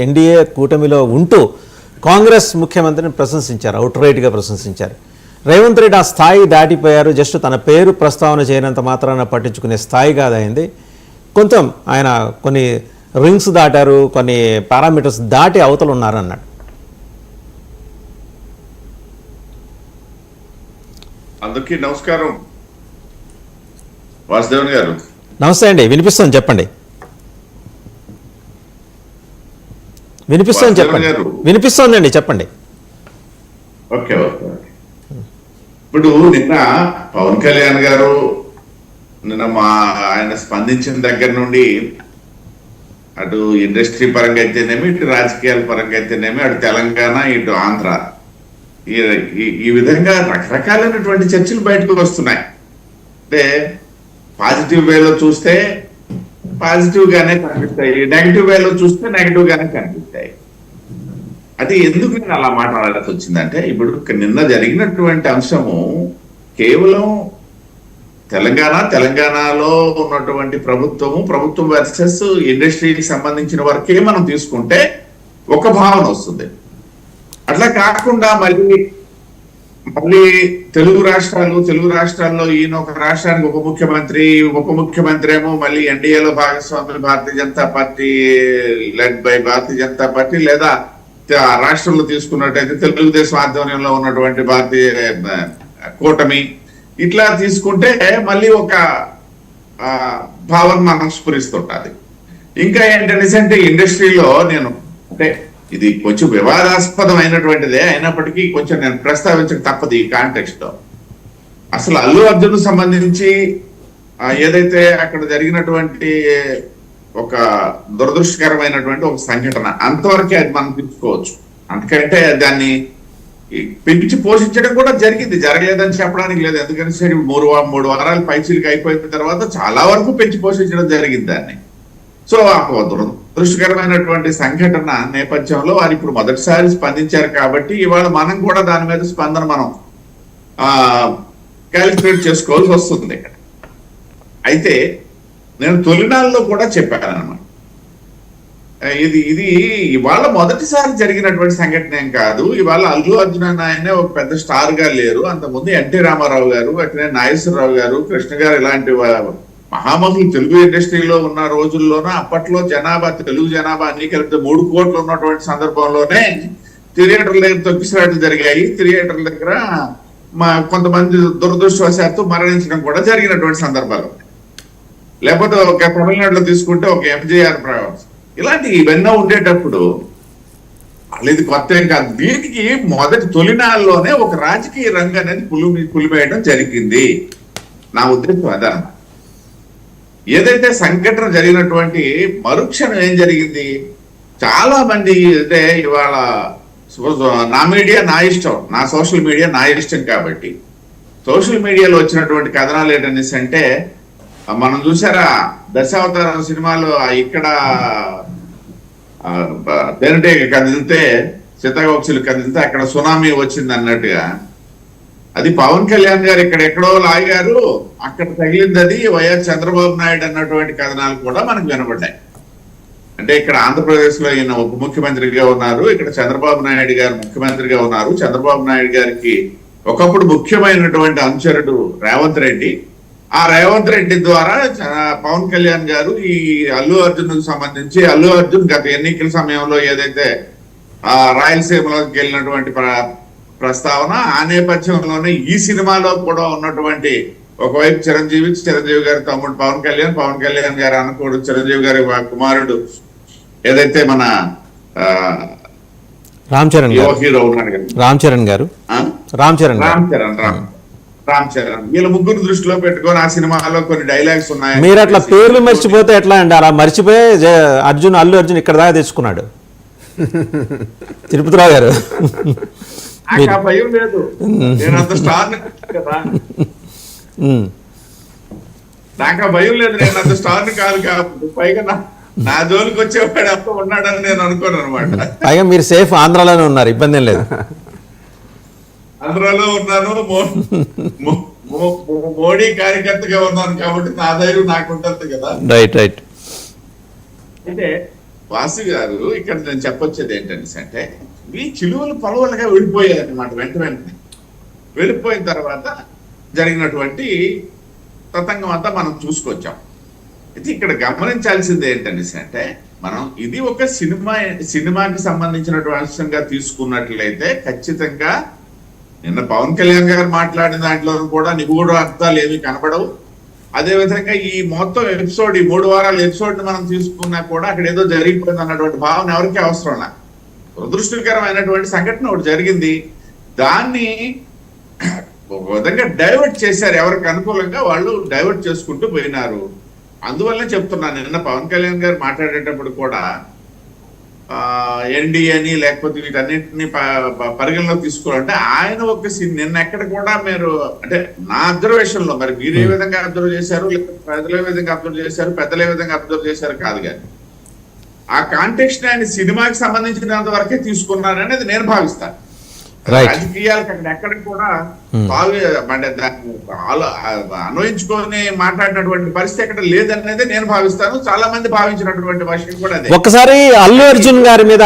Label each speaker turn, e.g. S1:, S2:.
S1: NDA కూటమిలో ఉంటూ కాంగ్రెస్ ముఖ్యమంత్రిని ప్రశంసించారు, అవుట్ రైట్గా ప్రశంసించారు. రేవంత్ రెడ్డి ఆ స్థాయి దాటిపోయారు. జస్ట్ తన పేరు ప్రస్తావన చేయనంత మాత్రాన పట్టించుకునే స్థాయి కాదైంది. కొంచెం ఆయన కొన్ని రింగ్స్ దాటారు, కొన్ని పారామీటర్స్ దాటి అవతలు ఉన్నారు అన్నాడు.
S2: అందరికీ నమస్కారం. వాసుదేవన్ గారు
S1: నమస్తే అండి. వినిపిస్తుంది, చెప్పండి. వినిపిస్తుంది, చెప్పండి. వినిపిస్తుందండి, చెప్పండి.
S2: Okay okay. ఇప్పుడు నిన్న పవన్ కళ్యాణ్ గారు ఆయన స్పందించిన దగ్గర నుండి అటు ఇండస్ట్రీ పరంగా అయితేనేమి, ఇటు రాజకీయాల పరంగా అయితేనేమి, అటు తెలంగాణ, ఇటు ఆంధ్ర, ఈ విధంగా రకరకాలైనటువంటి చర్చలు బయటకు వస్తున్నాయి. అంటే పాజిటివ్ వేలో చూస్తే పాజిటివ్ గానే కనిపిస్తాయి, నెగిటివ్ వేలో చూస్తే నెగిటివ్ గానే కనిపిస్తాయి. అది ఎందుకు నేను అలా మాట్లాడాల్సి వచ్చిందంటే, ఇప్పుడు నిన్న జరిగినటువంటి అంశము కేవలం తెలంగాణలో ఉన్నటువంటి ప్రభుత్వం వర్సెస్ ఇండస్ట్రీకి సంబంధించిన వరకే మనం తీసుకుంటే ఒక భావన వస్తుంది. అట్లా కాకుండా మళ్ళీ తెలుగు రాష్ట్రాల్లో ఈయన ఒక రాష్ట్రానికి ఉప ముఖ్యమంత్రి ఏమో మళ్ళీ ఎన్డీఏలో భాగస్వాములు Bharatiya Janata Party led by Bharatiya Janata Party, లేదా రాష్ట్రంలో తీసుకున్నట్టయితే తెలుగుదేశం ఆధ్వర్యంలో ఉన్నటువంటి భారతీయ కూటమి, ఇట్లా తీసుకుంటే మళ్ళీ ఒక భావన మనం స్ఫురిస్తుంటది. ఇంకా ఏంటంటే ఇండస్ట్రీలో అంటే ఇది కొంచెం వివాదాస్పదమైనటువంటిదే అయినప్పటికీ కొంచెం నేను ప్రస్తావించక తప్పదు ఈ కాంటెక్స్ట్ లో. అసలు అల్లు అర్జున్ సంబంధించి ఏదైతే అక్కడ జరిగినటువంటి ఒక దురదృష్టకరమైనటువంటి ఒక సంఘటన, అంతవరకే అది మనం తీసుకోవచ్చు. అందుకంటే దాన్ని పెంచి పోషించడం కూడా జరిగింది, జరగలేదని చెప్పడానికి లేదు. ఎందుకంటే మూడు వారాలు పైచీలకి అయిపోయిన తర్వాత చాలా వరకు పెంచి పోషించడం జరిగింది దాన్ని. సో ఆ దురదృష్టకరమైనటువంటి సంఘటన నేపథ్యంలో వారు ఇప్పుడు మొదటిసారి స్పందించారు కాబట్టి ఇవాళ మనం కూడా దాని మీద స్పందన మనం క్యాలిక్యులేట్ చేసుకోవాల్సి వస్తుంది ఇక్కడ. అయితే నేను తొలినాళ్ళలో కూడా చెప్పాను అన్నమాట, ఇది ఇవాళ మొదటిసారి జరిగినటువంటి సంఘటన ఏం కాదు. ఇవాళ అల్లు అర్జున్ ఆయనే ఒక పెద్ద స్టార్ గా లేరు. అంతకుముందు ఎన్టీ రామారావు గారు, అట్లనే నాగేశ్వరరావు గారు, కృష్ణ గారు, ఇలాంటి మహామహులు తెలుగు ఇండస్ట్రీలో ఉన్న రోజుల్లోనూ అప్పట్లో తెలుగు జనాభా అన్ని కలిపితే 3 కోట్లు ఉన్నటువంటి సందర్భంలోనే థియేటర్ల దగ్గర తొక్కిసలాట్లు జరిగాయి. థియేటర్ల దగ్గర కొంతమంది దురదృష్టవశాత్తు మరణించడం కూడా జరిగినటువంటి సందర్భాలు. లేకపోతే ఒక తమిళనాడులో తీసుకుంటే ఒక ఎంజీఆర్ ఇలాంటి ఇవన్నీ ఉండేటప్పుడు ఇది కొత్త ఏం కాదు. దీనికి మొదటి తొలినాళ్ళలోనే ఒక రాజకీయ రంగం అనేది పులిమేయడం జరిగింది. నా ఉద్దేశం అదనమాట. ఏదైతే సంఘటన జరిగినటువంటి మరుక్షణం ఏం జరిగింది, చాలా మంది అంటే ఇవాళ నా మీడియా నా ఇష్టం, నా సోషల్ మీడియా నా ఇష్టం కాబట్టి సోషల్ మీడియాలో వచ్చినటువంటి కథనాలు ఏంటనేసి అంటే, మనం చూసారా దశావతారం సినిమాలో ఇక్కడ తేనెటీగ కదిలితే సీతాకోక్షులు కదిలితే అక్కడ సునామీ వచ్చింది అన్నట్టుగా, అది పవన్ కళ్యాణ్ గారు ఇక్కడ ఎక్కడో లాగారు, అక్కడ తగిలింది అది వైఎస్ చంద్రబాబు నాయుడు అన్నటువంటి కథనాలు కూడా మనకు వినబడ్డాయి. అంటే ఇక్కడ ఆంధ్రప్రదేశ్ లో ఈయన ఉప ముఖ్యమంత్రిగా ఉన్నారు, ఇక్కడ చంద్రబాబు నాయుడు గారు ముఖ్యమంత్రిగా ఉన్నారు. చంద్రబాబు నాయుడు గారికి ఒకప్పుడు ముఖ్యమైనటువంటి అనుచరుడు రేవంత్ రెడ్డి. ఆ రేవంత్ రెడ్డి ద్వారా పవన్ కళ్యాణ్ గారు ఈ అల్లు అర్జున్ సంబంధించి, అల్లు అర్జున్ గత ఎన్నికల సమయంలో ఏదైతే రాయలసీమలోకి వెళ్ళినటువంటి ప్రస్తావన, ఆ నేపథ్యంలోనే ఈ సినిమాలో కూడా ఉన్నటువంటి ఒకవైపు చిరంజీవి గారి తమ్ముడు పవన్ కళ్యాణ్ గారి అనుకోడు చిరంజీవి గారి కుమారుడు ఏదైతే మన హీరో ఉన్నాడు కదా రామ్ చరణ్, వీళ్ళ ముగ్గురు దృష్టిలో పెట్టుకొని ఆ సినిమాలో కొన్ని డైలాగ్స్ ఉన్నాయి.
S1: మీరు అట్లా పేర్లు మర్చిపోతే ఎట్లా అండి? అలా మర్చిపోయి అల్లు అర్జున్ ఇక్కడ దాకా తెచ్చుకున్నాడు తిరుపతిరావు గారు.
S2: నాకు భయం లేదు, నేను అంత స్టార్ కదా, నాకు భయం లేదు, నేను అంత స్టార్ కాదు కాబట్టి పైగా నా జోలికి వచ్చేవాడు అంత ఉన్నాడని నేను అనుకోను అనమాట.
S1: పైగా మీరు సేఫ్ ఆంధ్రాలోనే ఉన్నారు, ఇబ్బంది ఏం లేదు.
S2: ఆంధ్రాలో ఉన్నాను, మోడీ కార్యకర్తగా ఉన్నాను కాబట్టి నా ధైర్యం నాకు ఉంటుంది కదా.
S1: రైట్.
S2: అయితే వాసు గారు ఇక్కడ నేను చెప్పొచ్చేది ఏంటంటే ఈ చిలువలు పొలవలుగా వెళ్ళిపోయాయి అనమాట వెంటనే వెళ్ళిపోయిన తర్వాత జరిగినటువంటి తతంగం అంతా మనం చూసుకొచ్చాం. అయితే ఇక్కడ గమనించాల్సింది ఏంటంటే మనం ఇది ఒక సినిమాకి సంబంధించినటువంటి అంశంగా తీసుకున్నట్లయితే ఖచ్చితంగా నిన్న పవన్ కళ్యాణ్ గారు మాట్లాడిన దాంట్లో కూడా నిగూఢ అర్థాలు ఏమీ కనపడవు. అదేవిధంగా ఈ మొత్తం ఎపిసోడ్, ఈ 3 వారాల ఎపిసోడ్ ని మనం తీసుకున్నా కూడా అక్కడ ఏదో జరిగిపోయింది అన్నటువంటి భావన ఎవరికీ అవసరం లేదు. దురదృష్టకరమైనటువంటి సంఘటన ఒకటి జరిగింది, దాన్ని ఒక విధంగా డైవర్ట్ చేశారు, ఎవరికి అనుకూలంగా వాళ్ళు డైవర్ట్ చేసుకుంటూ పోయినారు. అందువల్లనే చెప్తున్నాను, నిన్న పవన్ కళ్యాణ్ గారు మాట్లాడేటప్పుడు కూడా ఎన్డీఏని లేకపోతే వీటన్నిటిని పరిగణలోకి తీసుకోవాలంటే ఆయన ఒక నిన్న ఎక్కడ కూడా మీరు అంటే నా అబ్జర్వేషన్ లో, మరి మీరు ఏ విధంగా అబ్జర్వ్ చేశారు, లేకపోతే ప్రజలు ఏ విధంగా అబ్జర్వ్ చేశారు, పెద్దలు ఏ విధంగా అబ్జర్వ్ చేశారు కాదు, కానీ ఆ కాంటెక్స్ట్ ఆయన సినిమాకి సంబంధించినంత వరకే తీసుకున్నారు అనేది నేను భావిస్తాను. రాజకీయాలకు అక్కడ ఎక్కడ కూడా అంటే దాన్ని అన్వయించుకొని మాట్లాడినటువంటి పరిస్థితి ఎక్కడ లేదనేది నేను భావిస్తాను. చాలా మంది భావించినటువంటి విషయం కూడా అదే.
S1: ఒకసారి అల్లు అర్జున్ గారి మీద